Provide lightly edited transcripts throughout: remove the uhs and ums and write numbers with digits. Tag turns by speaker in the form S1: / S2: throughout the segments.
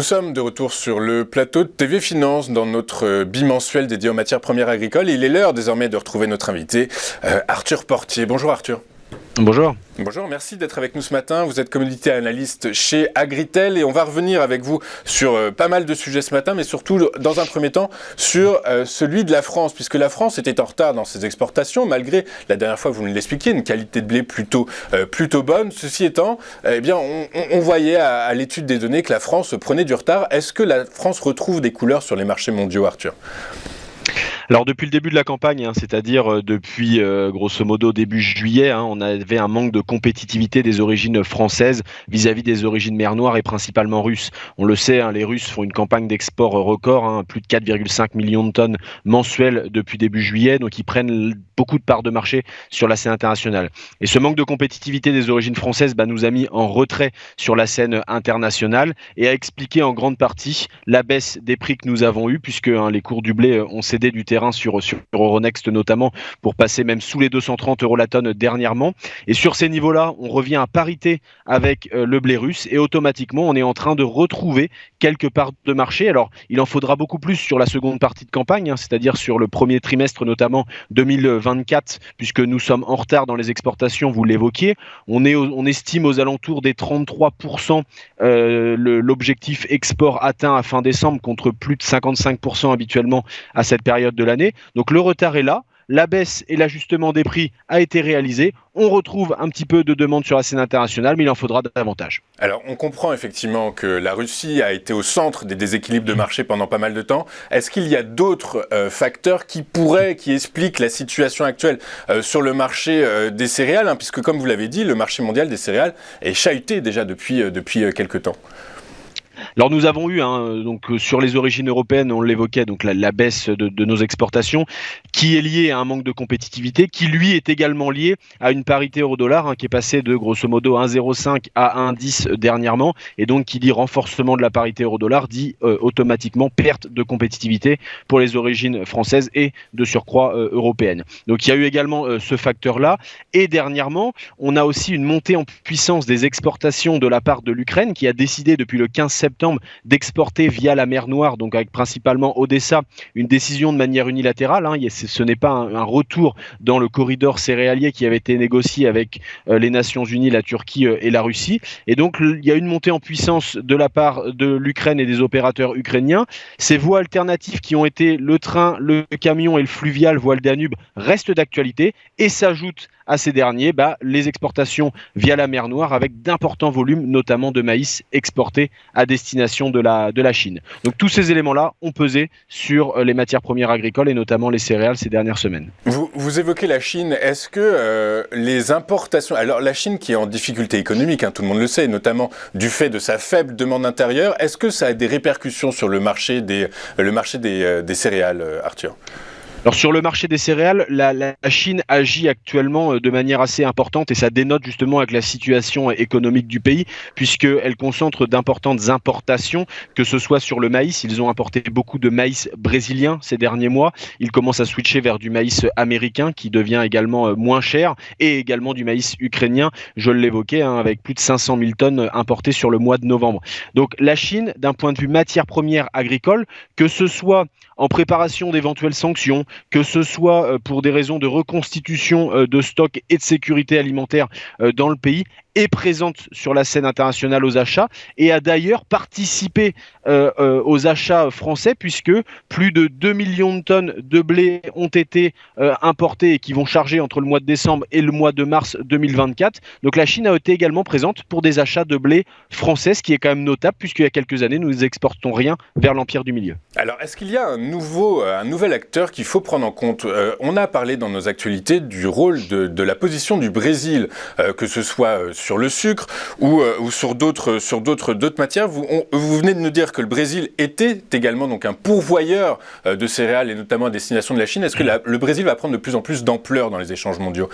S1: Nous sommes de retour sur le plateau de TV Finance dans notre bimensuel dédié aux matières premières agricoles. Et il est l'heure désormais de retrouver notre invité, Arthur Portier. Bonjour Arthur.
S2: Bonjour.
S1: Bonjour, merci d'être avec nous ce matin. Vous êtes commodity analyste chez Agritel et on va revenir avec vous sur pas mal de sujets ce matin, mais surtout dans un premier temps sur celui de la France, puisque la France était en retard dans ses exportations, malgré, la dernière fois vous nous l'expliquiez, une qualité de blé plutôt bonne. Ceci étant, on voyait à l'étude des données que la France prenait du retard. Est-ce que la France retrouve des couleurs sur les marchés mondiaux, Arthur ?
S2: Alors depuis le début de la campagne, c'est-à-dire depuis grosso modo début juillet, on avait un manque de compétitivité des origines françaises vis-à-vis des origines mer Noire et principalement russes. On le sait, les Russes font une campagne d'export record, plus de 4,5 millions de tonnes mensuelles depuis début juillet, donc ils prennent beaucoup de parts de marché sur la scène internationale. Et ce manque de compétitivité des origines françaises nous a mis en retrait sur la scène internationale et a expliqué en grande partie la baisse des prix que nous avons eus, puisque les cours du blé ont cédé du terrain sur Euronext notamment, pour passer même sous les 230 € la tonne dernièrement. Et sur ces niveaux-là, on revient à parité avec le blé russe et automatiquement, on est en train de retrouver quelques parts de marché. Alors, il en faudra beaucoup plus sur la seconde partie de campagne, c'est-à-dire sur le premier trimestre notamment 2024, puisque nous sommes en retard dans les exportations, vous l'évoquiez. On estime aux alentours des 33% l'objectif export atteint à fin décembre, contre plus de 55% habituellement à cette période de l'année. Donc le retard est là, la baisse et l'ajustement des prix a été réalisé. On retrouve un petit peu de demande sur la scène internationale, mais il en faudra davantage.
S1: Alors on comprend effectivement que la Russie a été au centre des déséquilibres de marché pendant pas mal de temps. Est-ce qu'il y a d'autres facteurs qui expliquent la situation actuelle sur le marché des céréales, puisque comme vous l'avez dit, le marché mondial des céréales est chahuté déjà depuis quelques temps?
S2: Alors nous avons eu donc sur les origines européennes, on l'évoquait, donc la baisse de nos exportations, qui est liée à un manque de compétitivité, qui lui est également lié à une parité euro-dollar qui est passée de grosso modo 1,05 à 1,10 dernièrement, et donc qui dit renforcement de la parité euro-dollar dit automatiquement perte de compétitivité pour les origines françaises et de surcroît européennes. Donc il y a eu également ce facteur-là, et dernièrement on a aussi une montée en puissance des exportations de la part de l'Ukraine, qui a décidé depuis le 15 septembre d'exporter via la mer Noire, donc avec principalement Odessa, une décision de manière unilatérale. Ce n'est pas un retour dans le corridor céréalier qui avait été négocié avec les Nations Unies, la Turquie et la Russie. Et donc il y a une montée en puissance de la part de l'Ukraine et des opérateurs ukrainiens. Ces voies alternatives qui ont été le train, le camion et le fluvial, voie le Danube, restent d'actualité et s'ajoutent à ces derniers les exportations via la mer Noire, avec d'importants volumes, notamment de maïs exportés à destination de la Chine. Donc tous ces éléments-là ont pesé sur les matières premières agricoles et notamment les céréales ces dernières semaines.
S1: Vous évoquez la Chine. Est-ce que les importations... Alors la Chine qui est en difficulté économique, tout le monde le sait, notamment du fait de sa faible demande intérieure, est-ce que ça a des répercussions sur le marché des céréales, Arthur ?
S2: Alors sur le marché des céréales, la Chine agit actuellement de manière assez importante, et ça dénote justement avec la situation économique du pays, puisqu'elle concentre d'importantes importations, que ce soit sur le maïs. Ils ont importé beaucoup de maïs brésilien ces derniers mois. Ils commencent à switcher vers du maïs américain qui devient également moins cher, et également du maïs ukrainien, je l'évoquais, avec plus de 500 000 tonnes importées sur le mois de novembre. Donc la Chine, d'un point de vue matières premières agricoles, que ce soit en préparation d'éventuelles sanctions, que ce soit pour des raisons de reconstitution de stocks et de sécurité alimentaire dans le pays, est présente sur la scène internationale aux achats, et a d'ailleurs participé aux achats français, puisque plus de 2 millions de tonnes de blé ont été importées et qui vont charger entre le mois de décembre et le mois de mars 2024. Donc la Chine a été également présente pour des achats de blé français, ce qui est quand même notable, puisqu'il y a quelques années, nous n'exportons rien vers l'Empire du Milieu.
S1: Alors, est-ce qu'il y a un nouvel acteur qu'il faut prendre en compte ? On a parlé dans nos actualités du rôle de la position du Brésil, que ce soit sur le sucre ou sur d'autres matières. Vous venez de nous dire que le Brésil était également donc un pourvoyeur de céréales et notamment à destination de la Chine. Est-ce que le Brésil va prendre de plus en plus d'ampleur dans les échanges mondiaux ?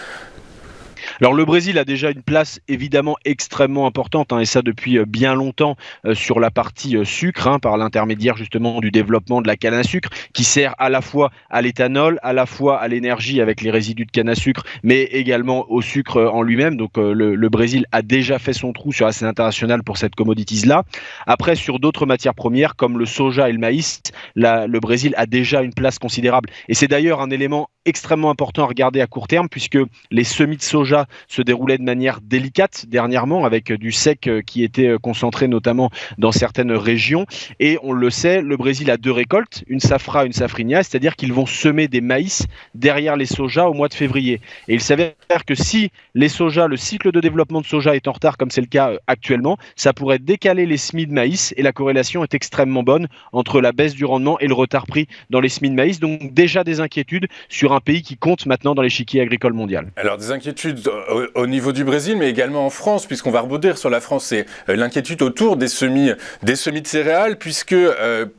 S2: Alors le Brésil a déjà une place évidemment extrêmement importante, et ça depuis bien longtemps sur la partie sucre, par l'intermédiaire justement du développement de la canne à sucre, qui sert à la fois à l'éthanol, à la fois à l'énergie avec les résidus de canne à sucre, mais également au sucre en lui-même. Donc le Brésil a déjà fait son trou sur la scène internationale pour cette commodities-là. Après, sur d'autres matières premières comme le soja et le maïs, le Brésil a déjà une place considérable. Et c'est d'ailleurs un élément extrêmement important à regarder à court terme, puisque les semis de soja se déroulaient de manière délicate dernièrement, avec du sec qui était concentré notamment dans certaines régions. Et on le sait, le Brésil a deux récoltes, une safra, une safrinha, c'est-à-dire qu'ils vont semer des maïs derrière les sojas au mois de février. Et il s'avère que si les sojas, le cycle de développement de soja est en retard, comme c'est le cas actuellement, ça pourrait décaler les semis de maïs, et la corrélation est extrêmement bonne entre la baisse du rendement et le retard pris dans les semis de maïs. Donc déjà des inquiétudes sur un pays qui compte maintenant dans l'échiquier agricole mondial.
S1: Alors des inquiétudes au niveau du Brésil, mais également en France, puisqu'on va rebondir sur la France, c'est l'inquiétude autour des semis de céréales, puisque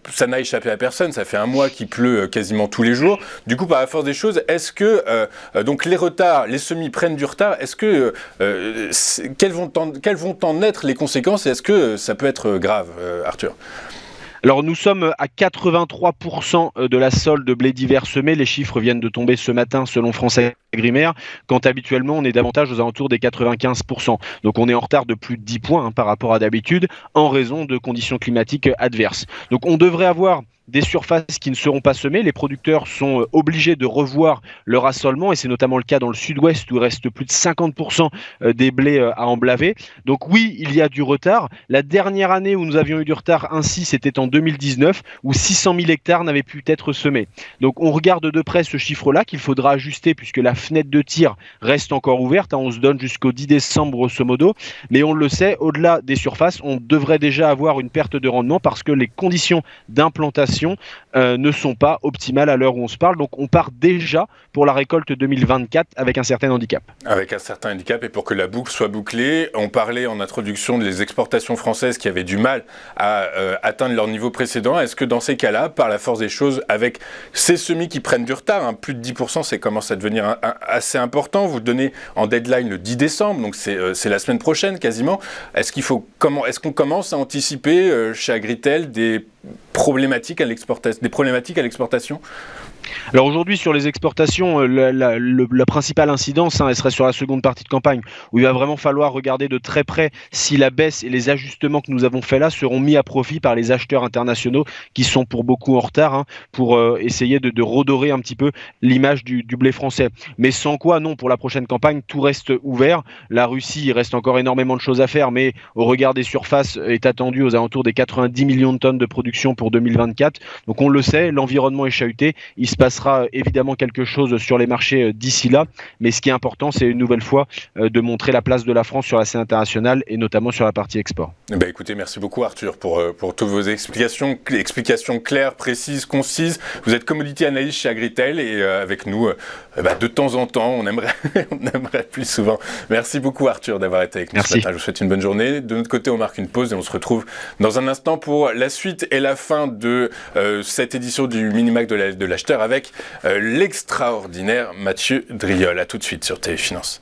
S1: ça n'a échappé à personne, ça fait un mois qu'il pleut quasiment tous les jours. Du coup, par la force des choses, est-ce que donc les retards, les semis prennent du retard, est-ce que quelles vont en être les conséquences, et est-ce que ça peut être grave, Arthur ?
S2: Alors nous sommes à 83% de la solde de blé d'hiver semé. Les chiffres viennent de tomber ce matin selon France Agrimaire, quand habituellement on est davantage aux alentours des 95%. Donc on est en retard de plus de 10 points par rapport à d'habitude en raison de conditions climatiques adverses. Donc on devrait avoir des surfaces qui ne seront pas semées. Les producteurs sont obligés de revoir leur assolement, et c'est notamment le cas dans le sud-ouest où il reste plus de 50% des blés à emblaver. Donc oui, il y a du retard. La dernière année où nous avions eu du retard ainsi, c'était en 2019, où 600 000 hectares n'avaient pu être semés. Donc on regarde de près ce chiffre-là qu'il faudra ajuster, puisque la fenêtre de tir reste encore ouverte. On se donne jusqu'au 10 décembre grosso modo. Mais on le sait, au-delà des surfaces, on devrait déjà avoir une perte de rendement parce que les conditions d'implantation ne sont pas optimales à l'heure où on se parle. Donc on part déjà pour la récolte 2024 avec un certain handicap.
S1: Avec un certain handicap, et pour que la boucle soit bouclée, on parlait en introduction des exportations françaises qui avaient du mal à atteindre leur niveau précédent. Est-ce que dans ces cas-là, par la force des choses, avec ces semis qui prennent du retard, plus de 10%, ça commence à devenir assez important. Vous donnez en deadline le 10 décembre, donc c'est la semaine prochaine quasiment. Est-ce qu'on commence à anticiper chez Agritel des problématiques à l'exportation?
S2: Alors aujourd'hui, sur les exportations, la principale incidence, elle serait sur la seconde partie de campagne, où il va vraiment falloir regarder de très près si la baisse et les ajustements que nous avons faits là seront mis à profit par les acheteurs internationaux qui sont pour beaucoup en retard, pour essayer de redorer un petit peu l'image du blé français. Mais sans quoi, non, pour la prochaine campagne, tout reste ouvert. La Russie, il reste encore énormément de choses à faire, mais au regard des surfaces, est attendu aux alentours des 90 millions de tonnes de production pour 2024. Donc on le sait, l'environnement est chahuté. Il se passera évidemment quelque chose sur les marchés d'ici là, mais ce qui est important, c'est une nouvelle fois de montrer la place de la France sur la scène internationale et notamment sur la partie export.
S1: Écoutez, merci beaucoup Arthur pour toutes vos explications claires, précises, concises. Vous êtes commodity analyst chez Agritel, et avec nous, de temps en temps, on aimerait plus souvent. Merci beaucoup Arthur d'avoir été avec nous ce matin. Je vous souhaite une bonne journée. De notre côté, on marque une pause et on se retrouve dans un instant pour la suite et la fin de cette édition du Minimac de l'acheteur avec l'extraordinaire Mathieu Driol. À tout de suite sur Téléfinance.